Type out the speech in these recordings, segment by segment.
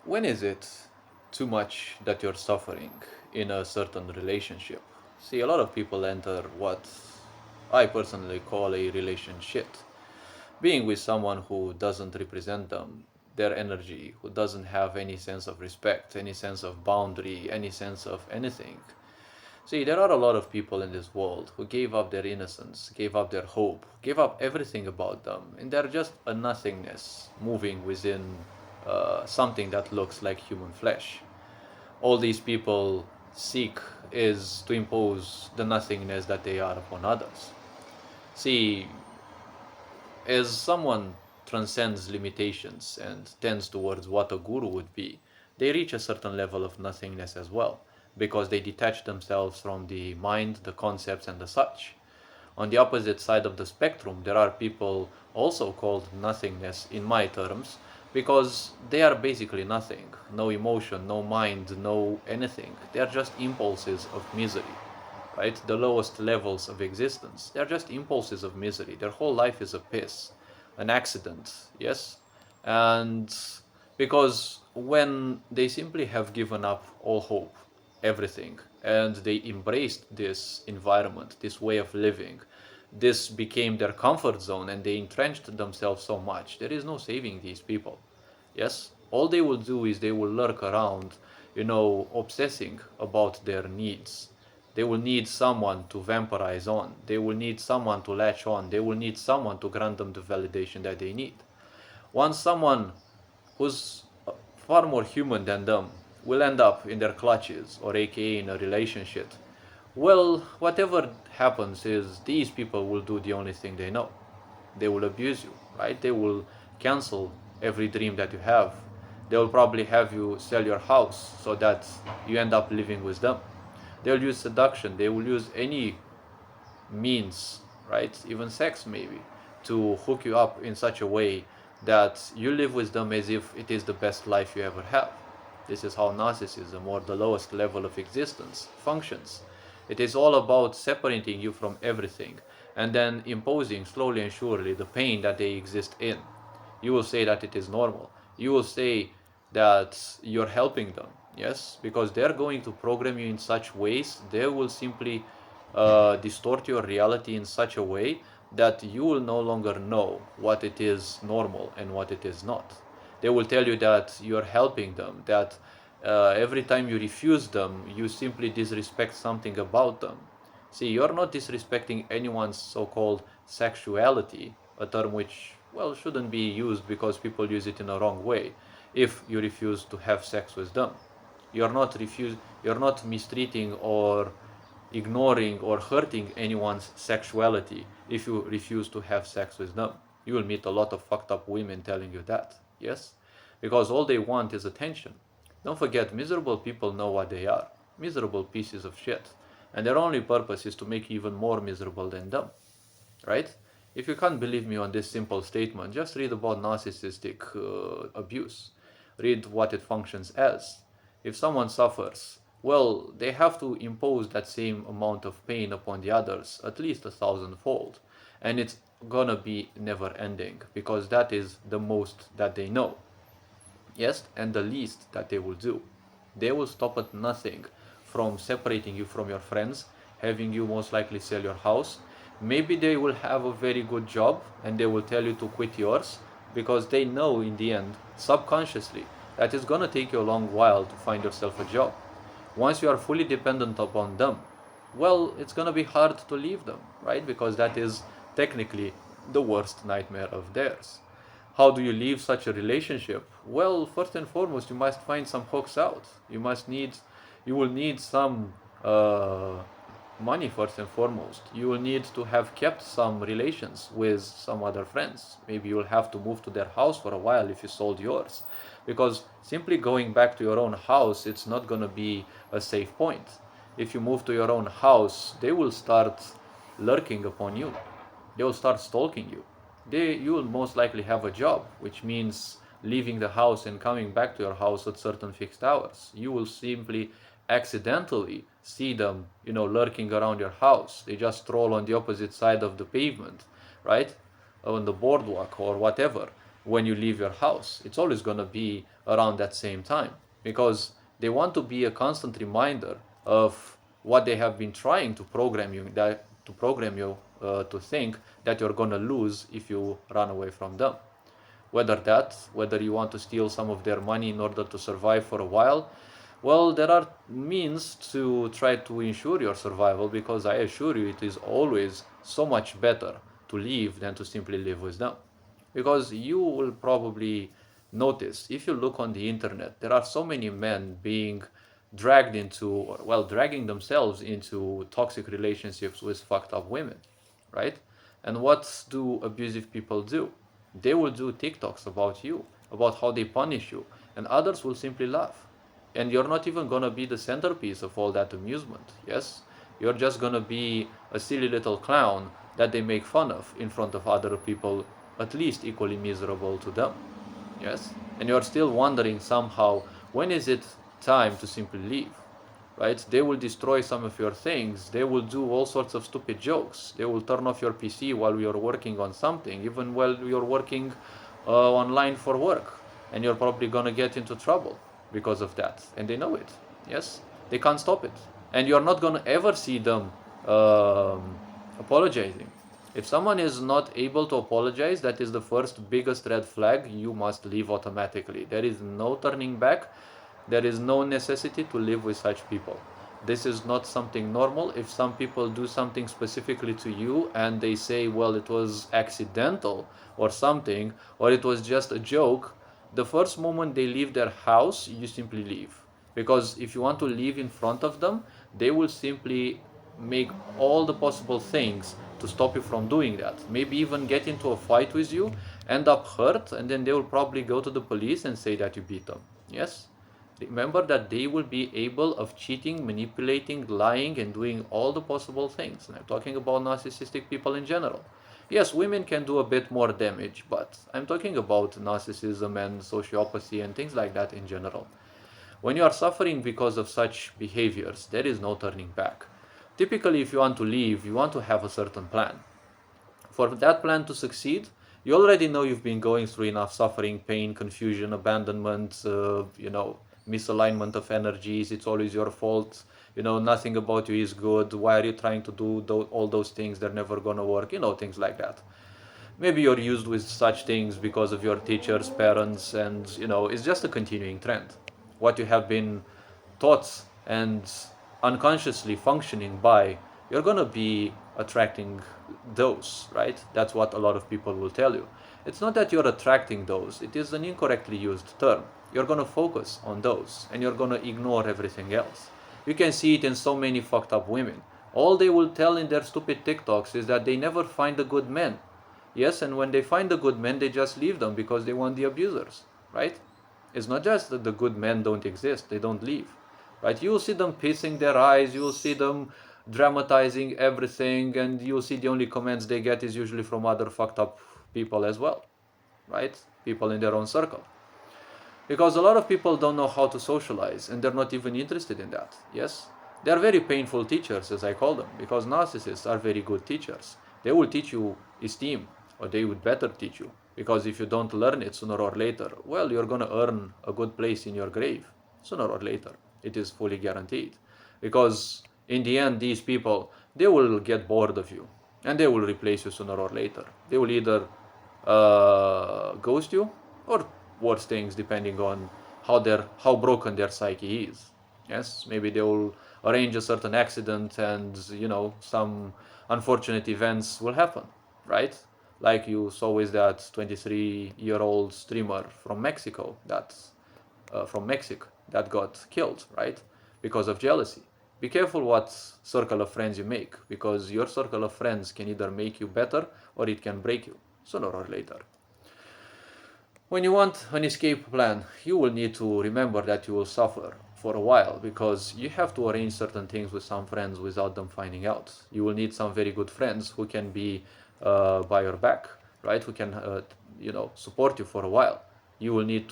When is it too much that you're suffering in a certain relationship? See, a lot of people enter what I personally call a relationship, being with someone who doesn't represent them, their energy, who doesn't have any sense of respect, any sense of boundary, any sense of anything. See, there are a lot of people in this world who gave up their innocence, gave up their hope, gave up everything about them, and they're just a nothingness moving within something that looks like human flesh. All these people seek is to impose the nothingness that they are upon others. See, as someone transcends limitations and tends towards what a guru would be, they reach a certain level of nothingness as well, because they detach themselves from the mind, the concepts, and the such. On the opposite side of the spectrum, there are people also called nothingness in my terms, because they are basically nothing. No emotion, no mind, no anything. They are just impulses of misery, right? The lowest levels of existence. They're just impulses of misery. Their whole life is a piss, an accident, yes? And because when they simply have given up all hope, everything, and they embraced this environment, this way of living, this became their comfort zone and they entrenched themselves so much, there is no saving these people. Yes? All they will do is they will lurk around, obsessing about their needs. They will need someone to vampirize on. They will need someone to latch on. They will need someone to grant them the validation that they need. Once someone who's far more human than them will end up in their clutches or aka in a relationship, well, whatever happens is these people will do the only thing they know. They will abuse you, right? They will cancel every dream that you have. They will probably have you sell your house so that you end up living with them. They'll use seduction. They will use any means, right? Even sex, maybe, to hook you up in such a way that you live with them as if it is the best life you ever have. This is how narcissism, or the lowest level of existence, functions. It is all about separating you from everything and then imposing slowly and surely the pain that they exist in. You will say that it is normal. You will say that you're helping them, yes, because they're going to program you in such ways, they will simply distort your reality in such a way that you will no longer know what it is normal and what it is not. They will tell you that you're helping them, that every time you refuse them, you simply disrespect something about them. See, you're not disrespecting anyone's so called sexuality, a term which, well, shouldn't be used because people use it in a wrong way, if you refuse to have sex with them. You're not mistreating or ignoring or hurting anyone's sexuality if you refuse to have sex with them. You will meet a lot of fucked up women telling you that, yes? Because all they want is attention. Don't forget, miserable people know what they are. Miserable pieces of shit. And their only purpose is to make you even more miserable than them, right? If you can't believe me on this simple statement, just read about narcissistic abuse. Read what it functions as. If someone suffers, well, they have to impose that same amount of pain upon the others, at least 1,000-fold. And it's gonna be never ending, because that is the most that they know. Yes, and the least that they will do. They will stop at nothing from separating you from your friends, having you most likely sell your house. Maybe they will have a very good job and they will tell you to quit yours because they know in the end, subconsciously, that it's gonna take you a long while to find yourself a job. Once you are fully dependent upon them, well, it's gonna be hard to leave them, right? Because that is technically the worst nightmare of theirs. How do you leave such a relationship? Well, first and foremost, you must find some hooks out. You will need some money first and foremost. You will need to have kept some relations with some other friends. Maybe you'll have to move to their house for a while if you sold yours. Because simply going back to your own house, it's not going to be a safe point. If you move to your own house, they will start lurking upon you. They will start stalking you. You will most likely have a job, which means leaving the house and coming back to your house at certain fixed hours. You will simply accidentally see them, lurking around your house. They just stroll on the opposite side of the pavement, right? On the boardwalk or whatever. when you leave your house. It's always going to be around that same time because they want to be a constant reminder of what they have been trying to program you to think that you're going to lose if you run away from them. Whether you want to steal some of their money in order to survive for a while, well, there are means to try to ensure your survival, because I assure you it is always so much better to leave than to simply live with them. Because you will probably notice, if you look on the internet, there are so many men being dragging themselves into toxic relationships with fucked up women, right? And what do abusive people do? They will do TikToks about you, about how they punish you, and others will simply laugh. And you're not even gonna be the centerpiece of all that amusement, yes? You're just gonna be a silly little clown that they make fun of in front of other people, at least equally miserable to them, yes? And you're still wondering somehow, when is it time to simply leave? Right? They will destroy some of your things. They will do all sorts of stupid jokes. They will turn off your PC while you're working on something, even while you're working online for work. And you're probably going to get into trouble because of that. And they know it. Yes? They can't stop it. And you're not going to ever see them apologizing. If someone is not able to apologize, that is the first biggest red flag. You must leave automatically. There is no turning back. There is no necessity to live with such people. This is not something normal. If some people do something specifically to you and they say, well, it was accidental or something, or it was just a joke, the first moment they leave their house, you simply leave. Because if you want to leave in front of them, they will simply make all the possible things to stop you from doing that. Maybe even get into a fight with you, end up hurt, and then they will probably go to the police and say that you beat them. Yes? Remember that they will be able of cheating, manipulating, lying, and doing all the possible things. And I'm talking about narcissistic people in general. Yes, women can do a bit more damage, but I'm talking about narcissism and sociopathy and things like that in general. When you are suffering because of such behaviors, there is no turning back. Typically, if you want to leave, you want to have a certain plan. For that plan to succeed, you already know you've been going through enough suffering, pain, confusion, abandonment, misalignment of energies. It's always your fault. Nothing about you is good. Why are you trying to do all those things? They're never going to work. Things like that. Maybe you're used with such things because of your teachers, parents, and it's just a continuing trend. What you have been taught and unconsciously functioning by, you're going to be attracting those, right? That's what a lot of people will tell you. It's not that you're attracting those, it is an incorrectly used term. You're going to focus on those and you're going to ignore everything else. You can see it in so many fucked up women. All they will tell in their stupid TikToks is that they never find a good man. Yes, and when they find the good men, they just leave them because they want the abusers, right? It's not just that the good men don't exist, they don't leave, right? You will see them pissing their eyes, you will see them dramatizing everything, and you'll see the only comments they get is usually from other fucked up people as well, right? People in their own circle. Because a lot of people don't know how to socialize and they're not even interested in that. Yes? They are very painful teachers, as I call them, because narcissists are very good teachers. They will teach you esteem, or they would better teach you. Because if you don't learn it sooner or later, well, you're going to earn a good place in your grave sooner or later. It is fully guaranteed. Because in the end, these people, they will get bored of you and they will replace you sooner or later. They will either ghost you or worse things, depending on how broken their psyche is. Yes, maybe they will arrange a certain accident and some unfortunate events will happen, right? Like you saw with that 23-year-old streamer from Mexico that got killed, right? Because of jealousy. Be careful what circle of friends you make, because your circle of friends can either make you better or it can break you sooner or later. When you want an escape plan, you will need to remember that you will suffer for a while, because you have to arrange certain things with some friends without them finding out. You will need some very good friends who can be by your back, right? Who can support you for a while. You will need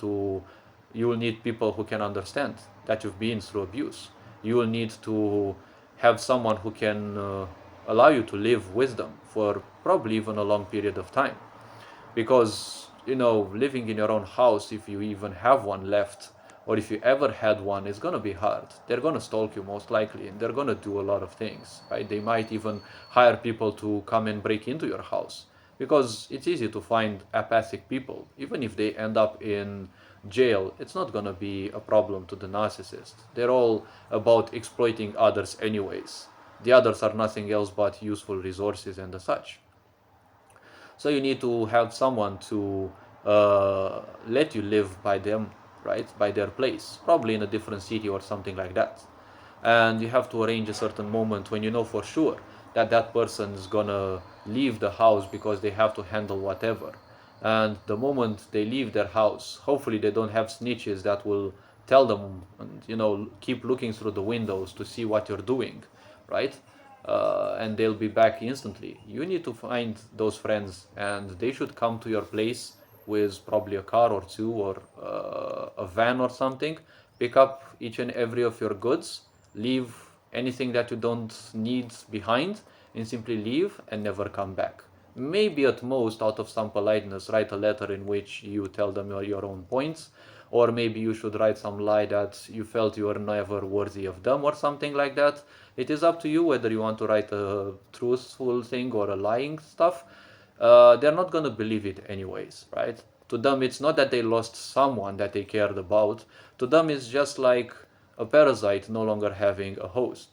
people who can understand that you've been through abuse. You will need to have someone who can allow you to live with them for probably even a long period of time. Because living in your own house, if you even have one left, or if you ever had one, it's going to be hard. They're going to stalk you most likely, and they're going to do a lot of things, right? They might even hire people to come and break into your house, because it's easy to find apathic people. Even if they end up in jail, it's not going to be a problem to the narcissist. They're all about exploiting others anyways. The others are nothing else but useful resources and such. So you need to have someone to let you live by them, right? By their place, probably in a different city or something like that. And you have to arrange a certain moment when you know for sure that that person is gonna leave the house because they have to handle whatever. And the moment they leave their house, hopefully they don't have snitches that will tell them and keep looking through the windows to see what you're doing, right? And they'll be back instantly. You need to find those friends, and they should come to your place with probably a car or two, or a van or something. Pick up each and every of your goods, leave anything that you don't need behind, and simply leave and never come back. Maybe at most, out of some politeness, write a letter in which you tell them your own points, or maybe you should write some lie that you felt you were never worthy of them or something like that. It is up to you whether you want to write a truthful thing or a lying stuff. They're not going to believe it anyways, right? To them, it's not that they lost someone that they cared about. To them, it's just like a parasite no longer having a host.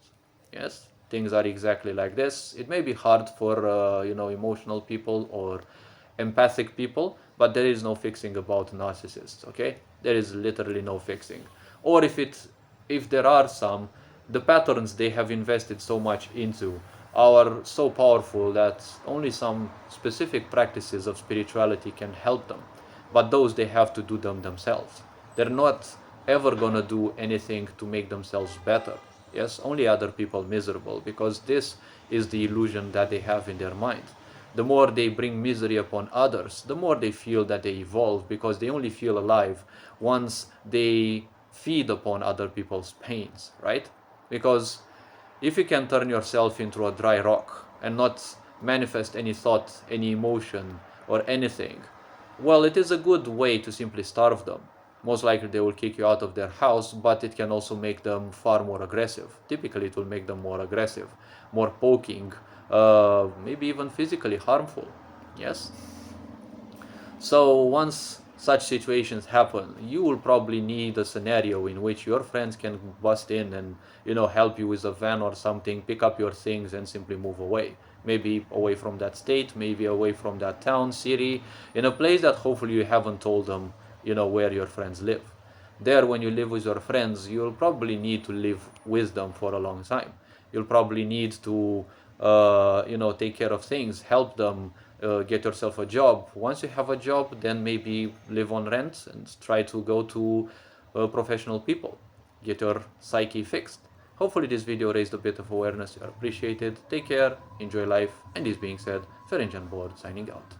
Yes, things are exactly like this. It may be hard for emotional people or empathic people, but there is no fixing about narcissists. Okay, there is literally no fixing. Or if there are some, the patterns they have invested so much into are so powerful that only some specific practices of spirituality can help them. But those they have to do them themselves. They're not ever gonna do anything to make themselves better. Yes, only other people miserable, because this is the illusion that they have in their mind. The more they bring misery upon others, the more they feel that they evolve, because they only feel alive once they feed upon other people's pains, right? Because if you can turn yourself into a dry rock and not manifest any thought, any emotion, or anything, well, it is a good way to simply starve them. Most likely they will kick you out of their house, but it can also make them far more aggressive. Typically, it will make them more aggressive, more poking, maybe even physically harmful. Yes? So once such situations happen, you will probably need a scenario in which your friends can bust in and help you with a van or something, pick up your things and simply move away. Maybe away from that state, maybe away from that town, city, in a place that hopefully you haven't told them, where your friends live. There, when you live with your friends, you'll probably need to live with them for a long time. You'll probably need to, take care of things, help them, get yourself a job. Once you have a job, then maybe live on rent and try to go to professional people. Get your psyche fixed. Hopefully this video raised a bit of awareness. You are appreciated. Take care, enjoy life, and this being said, Ferenc Board signing out.